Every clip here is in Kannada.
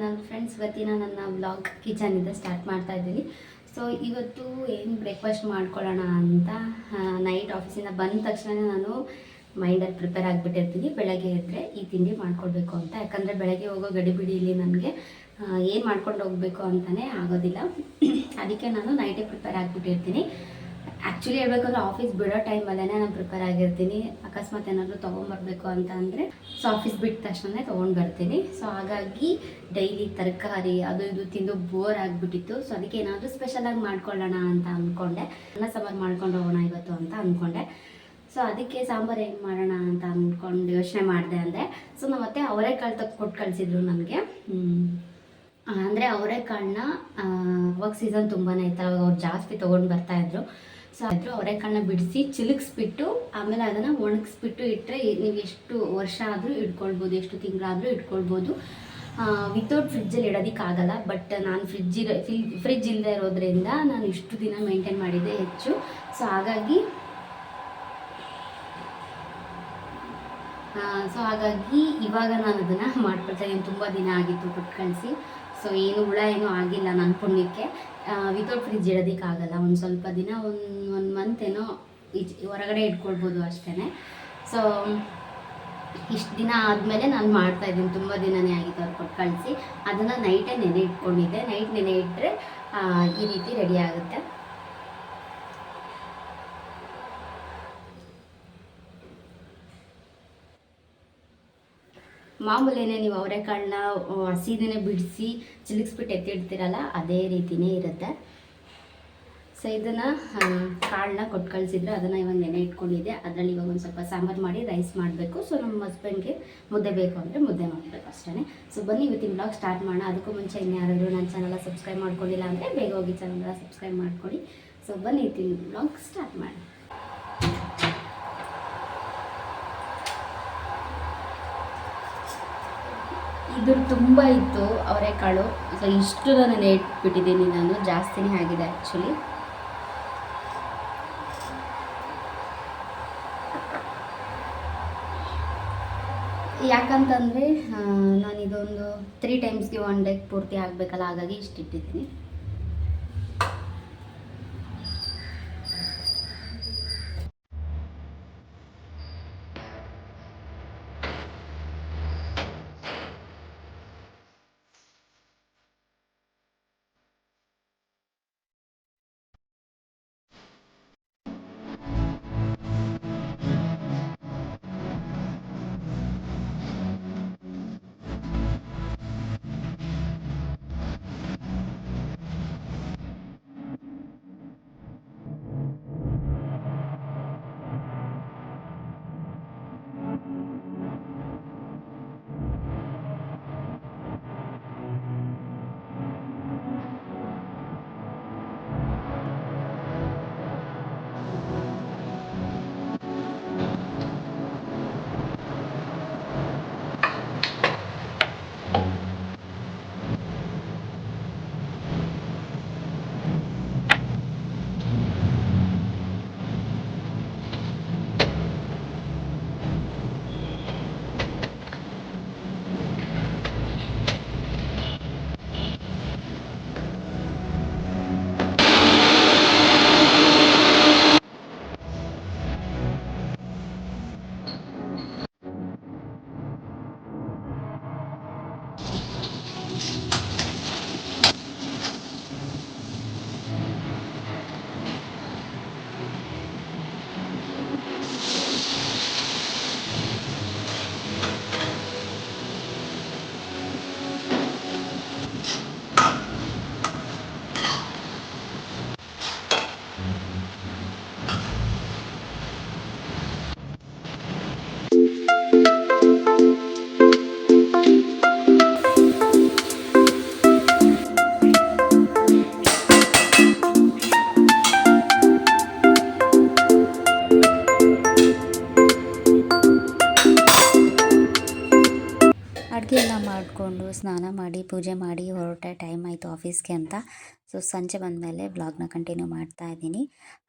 ನನ್ನ ಫ್ರೆಂಡ್ಸ್ ಇವತ್ತಿನ ನನ್ನ ವ್ಲಾಗ್ ಕಿಚನಿಂದ ಸ್ಟಾರ್ಟ್ ಮಾಡ್ತಾ ಇದ್ದೀನಿ. ಸೊ ಇವತ್ತು ಏನು ಬ್ರೇಕ್ಫಾಸ್ಟ್ ಮಾಡ್ಕೊಳ್ಳೋಣ ಅಂತ ನೈಟ್ ಆಫೀಸಿಂದ ಬಂದ ತಕ್ಷಣ ನಾನು ಮೈಂಡಲ್ಲಿ ಪ್ರಿಪೇರ್ ಆಗಿಬಿಟ್ಟಿರ್ತೀನಿ. ಬೆಳಗ್ಗೆ ಎದ್ದರೆ ಈ ತಿಂಡಿ ಮಾಡ್ಕೊಳ್ಬೇಕು ಅಂತ, ಯಾಕಂದರೆ ಬೆಳಗ್ಗೆ ಹೋಗೋ ಗಡಿಬಿಡಿಲಿ ನನಗೆ ಏನು ಮಾಡ್ಕೊಂಡು ಹೋಗಬೇಕು ಅಂತಲೇ ಆಗೋದಿಲ್ಲ. ಅದಕ್ಕೆ ನಾನು ನೈಟೇ ಪ್ರಿಪೇರ್ ಆಗಿಬಿಟ್ಟಿರ್ತೀನಿ. ಆ್ಯಕ್ಚುಲಿ ಹೇಳ್ಬೇಕಂದ್ರೆ ಆಫೀಸ್ ಬಿಡೋ ಟೈಮಲ್ಲೇ ನಾನು ಪ್ರಿಪೇರ್ ಆಗಿರ್ತೀನಿ. ಅಕಸ್ಮಾತ್ ಏನಾದರೂ ತೊಗೊಂಬರ್ಬೇಕು ಅಂತ ಅಂದರೆ ಸೊ ಆಫೀಸ್ ಬಿಟ್ಟ ತಕ್ಷಣ ತೊಗೊಂಡು ಬರ್ತೀನಿ. ಸೊ ಹಾಗಾಗಿ ಡೈಲಿ ತರಕಾರಿ ಅದು ಇದು ತಿಂದು ಬೋರ್ ಆಗಿಬಿಟ್ಟಿತ್ತು. ಸೊ ಅದಕ್ಕೆ ಏನಾದರೂ ಸ್ಪೆಷಲಾಗಿ ಮಾಡ್ಕೊಳ್ಳೋಣ ಅಂತ ಅಂದ್ಕೊಂಡೆ. ಅನ್ನ ಸಾಂಬಾರು ಮಾಡ್ಕೊಂಡು ಹೋಗೋಣ ಇವತ್ತು ಅಂತ ಅಂದ್ಕೊಂಡೆ. ಸೊ ಅದಕ್ಕೆ ಸಾಂಬಾರು ಹೆಂಗೆ ಮಾಡೋಣ ಅಂತ ಅಂದ್ಕೊಂಡು ಯೋಚನೆ ಮಾಡಿದೆ. ಅಂದರೆ ಸೊ ನಮ್ಮ ಮತ್ತೆ ಅವರೆಕಾಳು ಕೊಟ್ಟು ಕಳಿಸಿದ್ರು ನನಗೆ. ಅಂದರೆ ಅವರೆಕಾಳನ್ನ ಅವಾಗ ಸೀಸನ್ ತುಂಬಾ ಇತ್ತು, ಅವಾಗ ಅವ್ರು ಜಾಸ್ತಿ ತೊಗೊಂಡು ಬರ್ತಾಯಿದ್ರು. ಸೊ ಆದರೂ ಅವರೆಕಾಳನ್ನ ಬಿಡಿಸಿ ಚಿಲುಕಿಸ್ಬಿಟ್ಟು ಆಮೇಲೆ ಅದನ್ನು ಒಣಗಿಸ್ಬಿಟ್ಟು ಇಟ್ಟರೆ ನೀವು ಎಷ್ಟು ವರ್ಷ ಆದರೂ ಇಟ್ಕೊಳ್ಬೋದು, ಎಷ್ಟು ತಿಂಗಳಾದರೂ ಇಟ್ಕೊಳ್ಬೋದು. ವಿತೌಟ್ ಫ್ರಿಜ್ಜಲ್ಲಿ ಇಡೋದಕ್ಕಾಗಲ್ಲ. ಬಟ್ ನಾನು ಫ್ರಿಜ್ ಇಲ್ಲದೆ ಇರೋದ್ರಿಂದ ನಾನು ಇಷ್ಟು ದಿನ ಮೇಂಟೈನ್ ಮಾಡಿದ್ದೆ ಹೆಚ್ಚು. ಸೊ ಹಾಗಾಗಿ ಇವಾಗ ನಾನು ಅದನ್ನು ಮಾಡ್ಕೊಳ್ತಾಯಿದ್ದೀನಿ. ತುಂಬ ದಿನ ಆಗಿತ್ತು ಕೊಟ್ಟು ಕಳಿಸಿ. ಸೊ ಏನು ಹುಳ ಏನೂ ಆಗಿಲ್ಲ ನನ್ನ ಪುಣ್ಯಕ್ಕೆ. ವಿತೌಟ್ ಫ್ರಿಜ್ ಇಡೋದಕ್ಕಾಗಲ್ಲ. ಒಂದು ಸ್ವಲ್ಪ ದಿನ ಒಂದು ಮಂತ್ ಏನೋ ಹೊರಗಡೆ ಇಟ್ಕೊಳ್ಬೋದು ಅಷ್ಟೇ. ಸೊ ಇಷ್ಟು ದಿನ ಆದಮೇಲೆ ನಾನು ಮಾಡ್ತಾಯಿದ್ದೀನಿ. ತುಂಬ ದಿನವೇ ಆಗಿತ್ತು ಅವ್ರು ಕೊಟ್ಟು ಕಳಿಸಿ. ಅದನ್ನು ನೈಟೇ ನೆನೆ ಇಟ್ಕೊಂಡಿದ್ದೆ. ನೈಟ್ ನೆನೆ ಇಟ್ಟರೆ ಈ ರೀತಿ ರೆಡಿ ಆಗುತ್ತೆ. ಮಾಮೂಲಿನೇ ನೀವು ಅವರೆಕಾಳನ್ನ ಹಸಿದನೇ ಬಿಡಿಸಿ ಚಿಲುಕಿಸ್ಬಿಟ್ಟು ಎತ್ತಿಡ್ತೀರಲ್ಲ, ಅದೇ ರೀತಿಯೇ ಇರುತ್ತೆ. ಸೊ ಇದನ್ನು ಕಾಳನ್ನ ಕೊಟ್ಟು ಕಳಿಸಿದ್ರೆ ಅದನ್ನು ಇವಾಗ ನೆನೆ ಇಟ್ಕೊಂಡಿದ್ದೆ. ಅದರಲ್ಲಿ ಇವಾಗ ಒಂದು ಸ್ವಲ್ಪ ಸಾಂಬಾರು ಮಾಡಿ ರೈಸ್ ಮಾಡಬೇಕು. ಸೊ ನಮ್ಮ ಹಸ್ಬೆಂಡ್ಗೆ ಮುದ್ದೆ ಬೇಕು ಅಂದರೆ ಮುದ್ದೆ ಮಾಡಬೇಕು ಅಷ್ಟೇ. ಸೊ ಬನ್ನಿ ಇವತ್ತಿನ ಬ್ಲಾಗ್ ಸ್ಟಾರ್ಟ್ ಮಾಡೋಣ. ಅದಕ್ಕೂ ಮುಂಚೆ ಇನ್ಯಾರಾದರೂ ನನ್ನ ಚಾನಲ್ ಸಬ್ಸ್ಕ್ರೈಬ್ ಮಾಡ್ಕೊಂಡಿಲ್ಲ ಅಂದರೆ ಬೇಗ ಹೋಗಿ ಚಾನಲ್ ಸಬ್ಸ್ಕ್ರೈಬ್ ಮಾಡ್ಕೊಳ್ಳಿ. ಸೊ ಬನ್ನಿ ಇವತ್ತಿನ ಬ್ಲಾಗ್ ಸ್ಟಾರ್ಟ್ ಮಾಡೋಣ. ಇದು ತುಂಬ ಇತ್ತು ಅವರೆಕಾಳು. ಸೊ ಇಷ್ಟು ನಾನು ಇಟ್ಬಿಟ್ಟಿದ್ದೀನಿ. ನಾನು ಜಾಸ್ತಿನೇ ಆಗಿದೆ ಆ್ಯಕ್ಚುಲಿ. ಯಾಕಂತಂದರೆ ನಾನು ಇದೊಂದು 3 ಟೈಮ್ಸ್ಗೆ 1 ಡೇಗೆ ಪೂರ್ತಿ ಆಗಬೇಕಲ್ಲ, ಹಾಗಾಗಿ ಇಷ್ಟು ಇಟ್ಟಿದ್ದೀನಿ. ಅಡುಗೆ ಎಲ್ಲ ಮಾಡಿಕೊಂಡು ಸ್ನಾನ ಮಾಡಿ ಪೂಜೆ ಮಾಡಿ ಹೊರಟೆ ಟೈಮ್ ಆಯಿತು ಆಫೀಸ್ಗೆ ಅಂತ. ಸೊ ಸಂಜೆ ಬಂದಮೇಲೆ ವ್ಲಾಗ್ನ ಕಂಟಿನ್ಯೂ ಮಾಡ್ತಾ ಇದ್ದೀನಿ.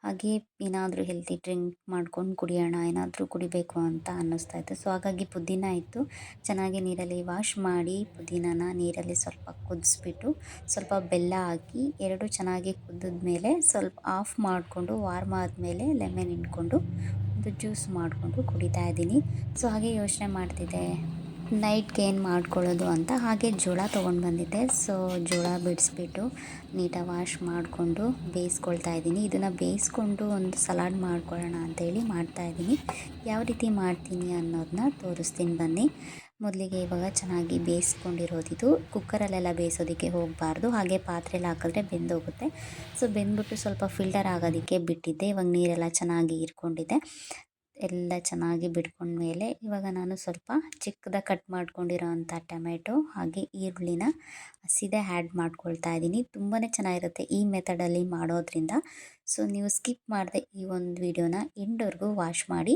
ಹಾಗೆ ಏನಾದರೂ ಹೆಲ್ತಿ ಡ್ರಿಂಕ್ ಮಾಡ್ಕೊಂಡು ಕುಡಿಯೋಣ, ಏನಾದರೂ ಕುಡಿಬೇಕು ಅಂತ ಅನ್ನಿಸ್ತಾ ಇತ್ತು. ಸೊ ಹಾಗಾಗಿ ಪುದೀನ ಇತ್ತು, ಚೆನ್ನಾಗಿ ನೀರಲ್ಲಿ ವಾಶ್ ಮಾಡಿ ಪುದೀನನ ನೀರಲ್ಲಿ ಸ್ವಲ್ಪ ಕುದಿಸ್ಬಿಟ್ಟು ಸ್ವಲ್ಪ ಬೆಲ್ಲ ಹಾಕಿ ಎರಡು ಚೆನ್ನಾಗಿ ಕುದಿದ್ಮೇಲೆ ಸ್ವಲ್ಪ ಆಫ್ ಮಾಡಿಕೊಂಡು ವಾರ್ಮ್ ಆದಮೇಲೆ ಲೆಮನ್ ಹಿಂಡ್ಕೊಂಡು ಒಂದು ಜ್ಯೂಸ್ ಮಾಡಿಕೊಂಡು ಕುಡಿತಾ ಇದ್ದೀನಿ. ಸೊ ಹಾಗೆ ಯೋಚನೆ ಮಾಡ್ತಿದ್ದೆ ನೈಟ್ಗೆ ಏನು ಮಾಡ್ಕೊಳ್ಳೋದು ಅಂತ. ಹಾಗೆ ಜೋಳ ತೊಗೊಂಡು ಬಂದಿದ್ದೆ. ಸೊ ಜೋಳ ಬಿಡಿಸ್ಬಿಟ್ಟು ನೀಟಾಗಿ ವಾಶ್ ಮಾಡಿಕೊಂಡು ಬೇಯಿಸ್ಕೊಳ್ತಾ ಇದ್ದೀನಿ. ಇದನ್ನು ಬೇಯಿಸ್ಕೊಂಡು ಒಂದು ಸಲಾಡ್ ಮಾಡ್ಕೊಳ್ಳೋಣ ಅಂತೇಳಿ ಮಾಡ್ತಾಯಿದ್ದೀನಿ. ಯಾವ ರೀತಿ ಮಾಡ್ತೀನಿ ಅನ್ನೋದನ್ನ ತೋರಿಸ್ತೀನಿ ಬನ್ನಿ. ಮೊದಲಿಗೆ ಇವಾಗ ಚೆನ್ನಾಗಿ ಬೇಯಿಸ್ಕೊಂಡಿರೋದಿದು. ಕುಕ್ಕರಲ್ಲೆಲ್ಲ ಬೇಯಿಸೋದಕ್ಕೆ ಹೋಗಬಾರ್ದು, ಹಾಗೆ ಪಾತ್ರೆಯಲ್ಲಿ ಹಾಕಿದ್ರೆ ಬೆಂದೋಗುತ್ತೆ. ಸೊ ಬೆಂದ್ಬಿಟ್ಟು ಸ್ವಲ್ಪ ಫಿಲ್ಟರ್ ಆಗೋದಕ್ಕೆ ಬಿಟ್ಟಿದ್ದೆ. ಇವಾಗ ನೀರೆಲ್ಲ ಚೆನ್ನಾಗಿ ಹೀರ್ಕೊಂಡಿದೆ. ಎಲ್ಲ ಚೆನ್ನಾಗಿ ಬಿಡ್ಕೊಂಡ್ಮೇಲೆ ಇವಾಗ ನಾನು ಸ್ವಲ್ಪ ಚಿಕ್ಕದಾಗಿ ಕಟ್ ಮಾಡ್ಕೊಂಡಿರೋ ಅಂಥ ಟೊಮೆಟೊ ಹಾಗೆ ಈರುಳ್ಳಿನ ಹಸಿದೇ ಆ್ಯಡ್ ಮಾಡ್ಕೊಳ್ತಾ ಇದ್ದೀನಿ. ತುಂಬಾ ಚೆನ್ನಾಗಿರುತ್ತೆ ಈ ಮೆಥಡಲ್ಲಿ ಮಾಡೋದ್ರಿಂದ. ಸೊ ನೀವು ಸ್ಕಿಪ್ ಮಾಡದೆ ಈ ಒಂದು ವಿಡಿಯೋನ ಎಂಡ್ವರೆಗೂ ವಾಚ್ ಮಾಡಿ.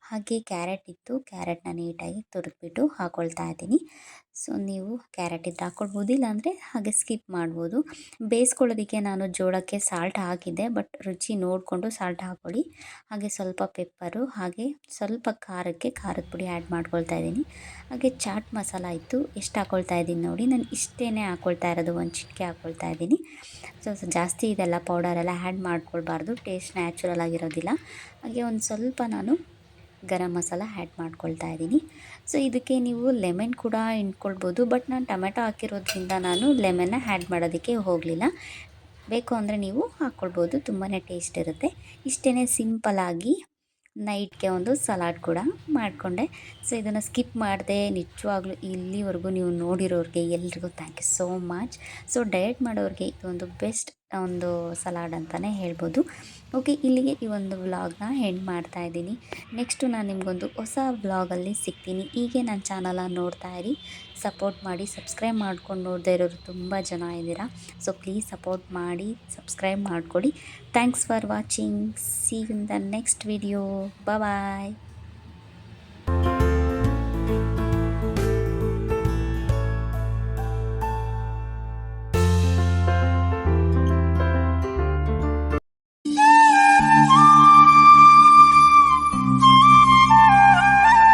ಹಾಗೆ ಕ್ಯಾರೆಟ್ ಇತ್ತು, ಕ್ಯಾರೆಟ್ನ ನೀಟಾಗಿ ತುರಿದ್ಬಿಟ್ಟು ಹಾಕ್ಕೊಳ್ತಾ ಇದ್ದೀನಿ. ಸೊ ನೀವು ಕ್ಯಾರೆಟ್ ಇದ್ರೆ ಹಾಕ್ಕೊಳ್ಬೋದು, ಇಲ್ಲಾಂದರೆ ಹಾಗೆ ಸ್ಕಿಪ್ ಮಾಡ್ಬೋದು. ಬೇಯಿಸ್ಕೊಳ್ಳೋದಕ್ಕೆ ನಾನು ಜೋಳಕ್ಕೆ ಸಾಲ್ಟ್ ಹಾಕಿದ್ದೆ, ಬಟ್ ರುಚಿ ನೋಡಿಕೊಂಡು ಸಾಲ್ಟ್ ಹಾಕ್ಕೊಳ್ಳಿ. ಹಾಗೆ ಸ್ವಲ್ಪ ಪೆಪ್ಪರು, ಹಾಗೆ ಸ್ವಲ್ಪ ಖಾರಕ್ಕೆ ಖಾರದ ಪುಡಿ ಆ್ಯಡ್ ಮಾಡ್ಕೊಳ್ತಾ ಇದ್ದೀನಿ. ಹಾಗೆ ಚಾಟ್ ಮಸಾಲ ಇತ್ತು, ಎಷ್ಟು ಹಾಕ್ಕೊಳ್ತಾ ಇದ್ದೀನಿ ನೋಡಿ. ನಾನು ಇಷ್ಟೇ ಹಾಕ್ಕೊಳ್ತಾ ಇರೋದು, ಒಂದು ಚಿಟಿಕೆ ಹಾಕ್ಕೊಳ್ತಾ ಇದ್ದೀನಿ. ಸೊ ಜಾಸ್ತಿ ಇದೆಲ್ಲ ಪೌಡರೆಲ್ಲ ಆ್ಯಡ್ ಮಾಡ್ಕೊಳ್ಬಾರ್ದು, ಟೇಸ್ಟ್ ನ್ಯಾಚುರಲ್ ಆಗಿರೋದಿಲ್ಲ. ಹಾಗೆ ಒಂದು ಸ್ವಲ್ಪ ನಾನು ಗರಂ ಮಸಾಲ ಆ್ಯಡ್ ಮಾಡ್ಕೊಳ್ತಾ ಇದ್ದೀನಿ. ಸೊ ಇದಕ್ಕೆ ನೀವು ಲೆಮನ್ ಕೂಡ ಹಿಂಡ್ಕೊಳ್ಬೋದು, ಬಟ್ ನಾನು ಟೊಮೆಟೊ ಹಾಕಿರೋದ್ರಿಂದ ನಾನು ಲೆಮನ್ನ ಆ್ಯಡ್ ಮಾಡೋದಕ್ಕೆ ಹೋಗಲಿಲ್ಲ. ಬೇಕು ಅಂದರೆ ನೀವು ಹಾಕ್ಕೊಳ್ಬೋದು, ತುಂಬಾ ಟೇಸ್ಟ್ ಇರುತ್ತೆ. ಇಷ್ಟೇ ಸಿಂಪಲಾಗಿ ನೈಟ್ಗೆ ಒಂದು ಸಲಾಡ್ ಕೂಡ ಮಾಡಿಕೊಂಡೆ. ಸೊ ಇದನ್ನು ಸ್ಕಿಪ್ ಮಾಡಿದೆ. ನಿಜವಾಗ್ಲೂ ಇಲ್ಲಿವರೆಗೂ ನೀವು ನೋಡಿರೋರಿಗೆ ಎಲ್ರಿಗೂ thank you so much. So diet ಮಾಡೋರಿಗೆ ಇದೊಂದು ಬೆಸ್ಟ್ ಒಂದು ಸಲಾಡ್ ಅಂತಲೇ ಹೇಳ್ಬೋದು. ಓಕೆ, ಇಲ್ಲಿಗೆ ಈ ಒಂದು ವ್ಲಾಗ್ನ ಎಂಡ್ ಮಾಡ್ತಾ ಇದ್ದೀನಿ. ನೆಕ್ಸ್ಟು ನಾನು ನಿಮಗೊಂದು ಹೊಸ ವ್ಲಾಗಲ್ಲಿ ಸಿಗ್ತೀನಿ. ಹೀಗೆ ನನ್ನ ಚಾನಲ ನೋಡ್ತಾ ಇರಿ, ಸಪೋರ್ಟ್ ಮಾಡಿ. ಸಬ್ಸ್ಕ್ರೈಬ್ ಮಾಡ್ಕೊಂಡು ನೋಡದೇ ಇರೋರು ತುಂಬ ಜನ ಇದ್ದೀರಾ. ಸೊ ಪ್ಲೀಸ್ ಸಪೋರ್ಟ್ ಮಾಡಿ, ಸಬ್ಸ್ಕ್ರೈಬ್ ಮಾಡ್ಕೊಳ್ಳಿ. Thanks for watching. See you in the next video. Bye.